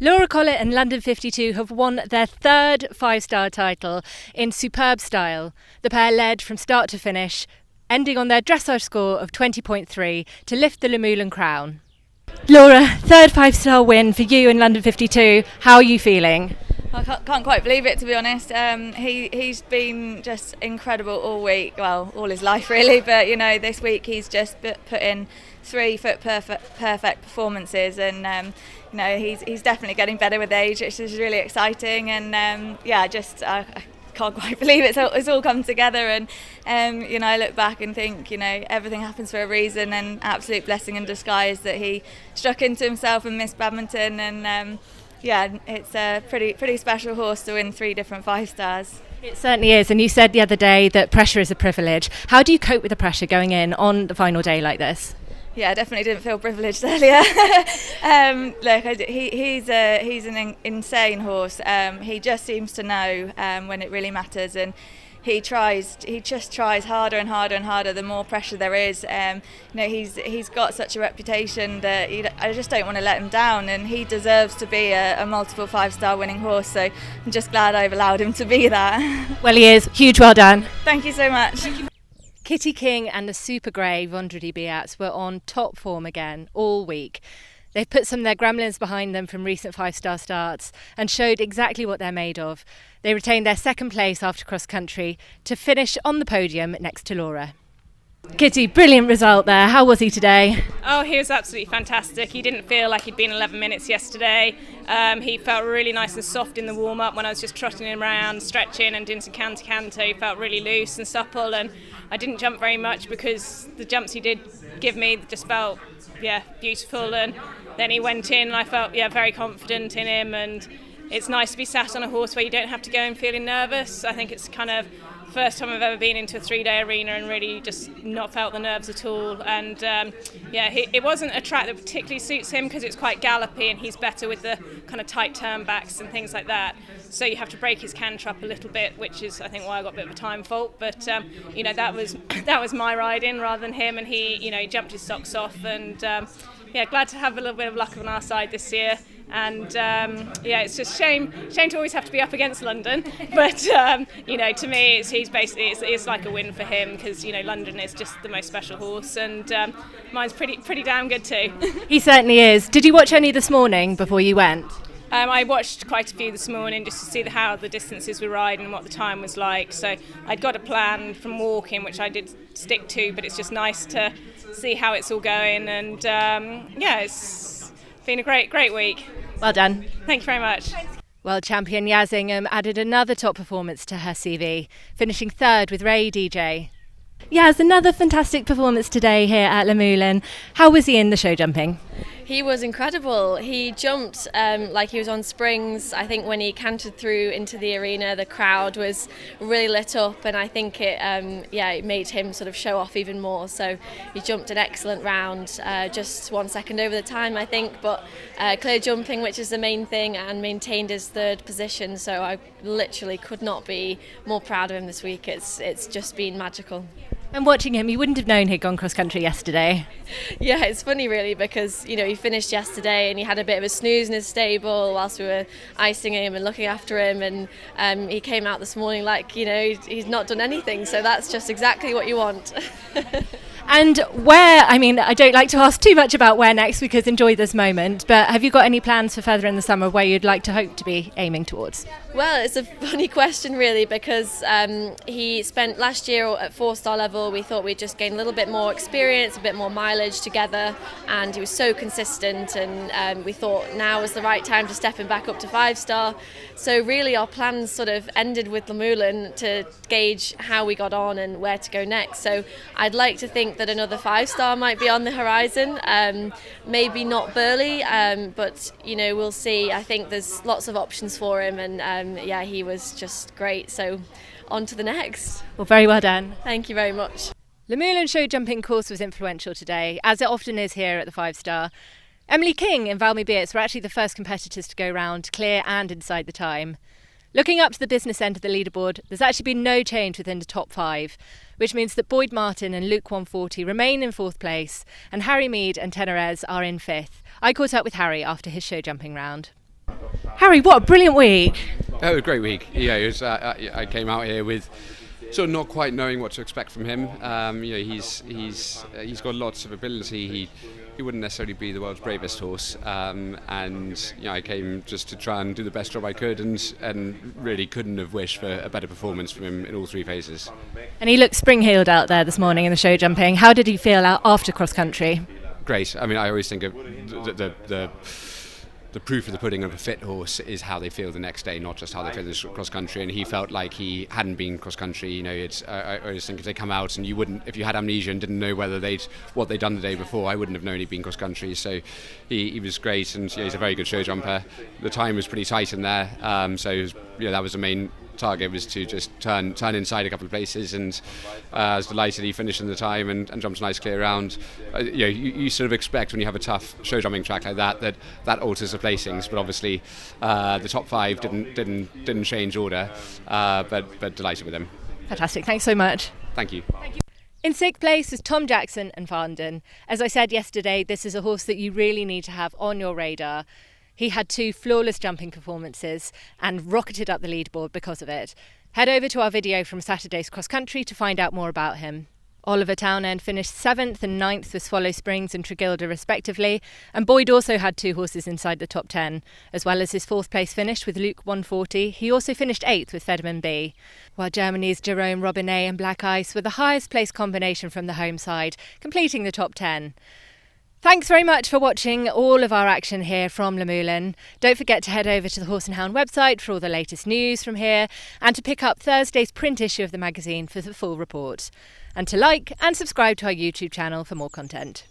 Laura Collett and London 52 have won their third five-star title in superb style. The pair led from start to finish, ending on their dressage score of 20.3 to lift the Luhmühlen crown. Laura, third five-star win for you in London 52. How are you feeling? I can't quite believe it, to be honest. He's been just incredible all week, well, all his life really, but this week he's just put in 3 foot perfect performances, and he's definitely getting better with age, which is really exciting, and I can't quite believe it's all come together, and I look back and think everything happens for a reason, and absolute blessing in disguise that he struck into himself and missed badminton, and it's a pretty special horse to win 3 different 5 stars. It certainly is, and you said the other day that pressure is a privilege. How do you cope with the pressure going in on the final day like this? Yeah, I definitely didn't feel privileged earlier. He's an insane horse. He just seems to know when it really matters, and he just tries harder and harder and harder the more pressure there is. He's got such a reputation that I just don't want to let him down, and he deserves to be a multiple 5-star winning horse, so I'm just glad I've allowed him to be that. Well, he is. Huge well done. Thank you so much. Kitty King and the super grey Vendredi Beats were on top form again all week. They've put some of their gremlins behind them from recent 5-star starts and showed exactly what they're made of. They retained their second place after cross country to finish on the podium next to Laura. Kitty, brilliant result there. How was he today? Oh, he was absolutely fantastic. He didn't feel like he'd been 11 minutes yesterday. He felt really nice and soft in the warm-up when I was just trotting him around, stretching and doing some canter. He felt really loose and supple, and I didn't jump very much because the jumps he did give me just felt, beautiful. And then he went in and I felt, very confident in him, and it's nice to be sat on a horse where you don't have to go in feeling nervous. I think it's kind of first time I've ever been into a 3-day arena and really just not felt the nerves at all, and it wasn't a track that particularly suits him because it's quite gallopy and he's better with the kind of tight turn backs and things like that, so you have to break his canter up a little bit, which is I think why I got a bit of a time fault, but that was my riding rather than him, and he jumped his socks off, and glad to have a little bit of luck on our side this year. And it's just shame to always have to be up against London, but to me it's like a win for him because London is just the most special horse, and mine's pretty damn good too. He certainly is. Did you watch any this morning before you went? I watched quite a few this morning just to see how the distances were riding and what the time was like, so I'd got a plan from walking which I did stick to, but it's just nice to see how it's all going, and it's been a great week. Well done. Thank you very much. World champion Yasmin Ingham added another top performance to her CV, finishing third with Ray DJ. Yas, another fantastic performance today here at Luhmühlen. How was he in the show jumping? He was incredible. He jumped like he was on springs. I think when he cantered through into the arena, the crowd was really lit up, and I think it made him sort of show off even more. So he jumped an excellent round, just 1 second over the time, I think, but clear jumping, which is the main thing, and maintained his third position. So I literally could not be more proud of him this week. It's just been magical. And watching him, you wouldn't have known he'd gone cross-country yesterday. Yeah, it's funny really because, he finished yesterday and he had a bit of a snooze in his stable whilst we were icing him and looking after him, and he came out this morning like, he's not done anything, so that's just exactly what you want. And I don't like to ask too much about where next because enjoy this moment, but have you got any plans for further in the summer where you'd like to hope to be aiming towards? Well, it's a funny question really because he spent last year at 4-star level. We thought we'd just gain a little bit more experience, a bit more mileage together, and he was so consistent, and we thought now was the right time to step him back up to 5-star. So really our plans sort of ended with Luhmühlen to gauge how we got on and where to go next. So I'd like to think that another 5-star might be on the horizon, maybe not Burley, but we'll see. I think there's lots of options for him, and he was just great, so on to the next. Well, very well done. Thank you very much. Luhmühlen show jumping course was influential today, as it often is here at the 5-star. Emily King and Valmy Beats were actually the first competitors to go round clear and inside the time. Looking up to the business end of the leaderboard, there's actually been no change within the top 5, which means that Boyd Martin and Luke 140 remain in 4th place, and Harry Meade and Tenerez are in 5th. I caught up with Harry after his show jumping round. Harry, what a brilliant week. It was a great week. Yeah, it was, I came out here with sort of not quite knowing what to expect from him. He's got lots of ability. He wouldn't necessarily be the world's bravest horse, and I came just to try and do the best job I could, and really couldn't have wished for a better performance from him in all three phases. And he looked spring-heeled out there this morning in the show jumping. How did he feel out after cross country? Great. I mean, I always think of the proof of the pudding of a fit horse is how they feel the next day, not just how they feel this cross country. And he felt like he hadn't been cross country. I always think if they come out and if you had amnesia and didn't know what they'd done the day before, I wouldn't have known he'd been cross country. So he was great, and he's a very good show jumper. The time was pretty tight in there, so it was, that was the main target, was to just turn inside a couple of places, and I was delighted he finished in the time and jumped a nice clear round. You sort of expect when you have a tough show jumping track like that alters the placings, but obviously the top five didn't change order, but delighted with him. Fantastic, thanks so much. Thank you. In sixth place was Tom Jackson and Farndon. As I said yesterday, this is a horse that you really need to have on your radar. He had 2 flawless jumping performances and rocketed up the leaderboard because of it. Head over to our video from Saturday's cross country to find out more about him. Oliver Townend finished 7th and 9th with Swallow Springs and Tregilder respectively, and Boyd also had 2 horses inside the top 10. As well as his 4th place finish with Luke 140, he also finished 8th with Federman B, while Germany's Jerome Robinet and Black Ice were the highest place combination from the home side, completing the top 10. Thanks very much for watching all of our action here from Luhmühlen. Don't forget to head over to the Horse and Hound website for all the latest news from here, and to pick up Thursday's print issue of the magazine for the full report. And to like and subscribe to our YouTube channel for more content.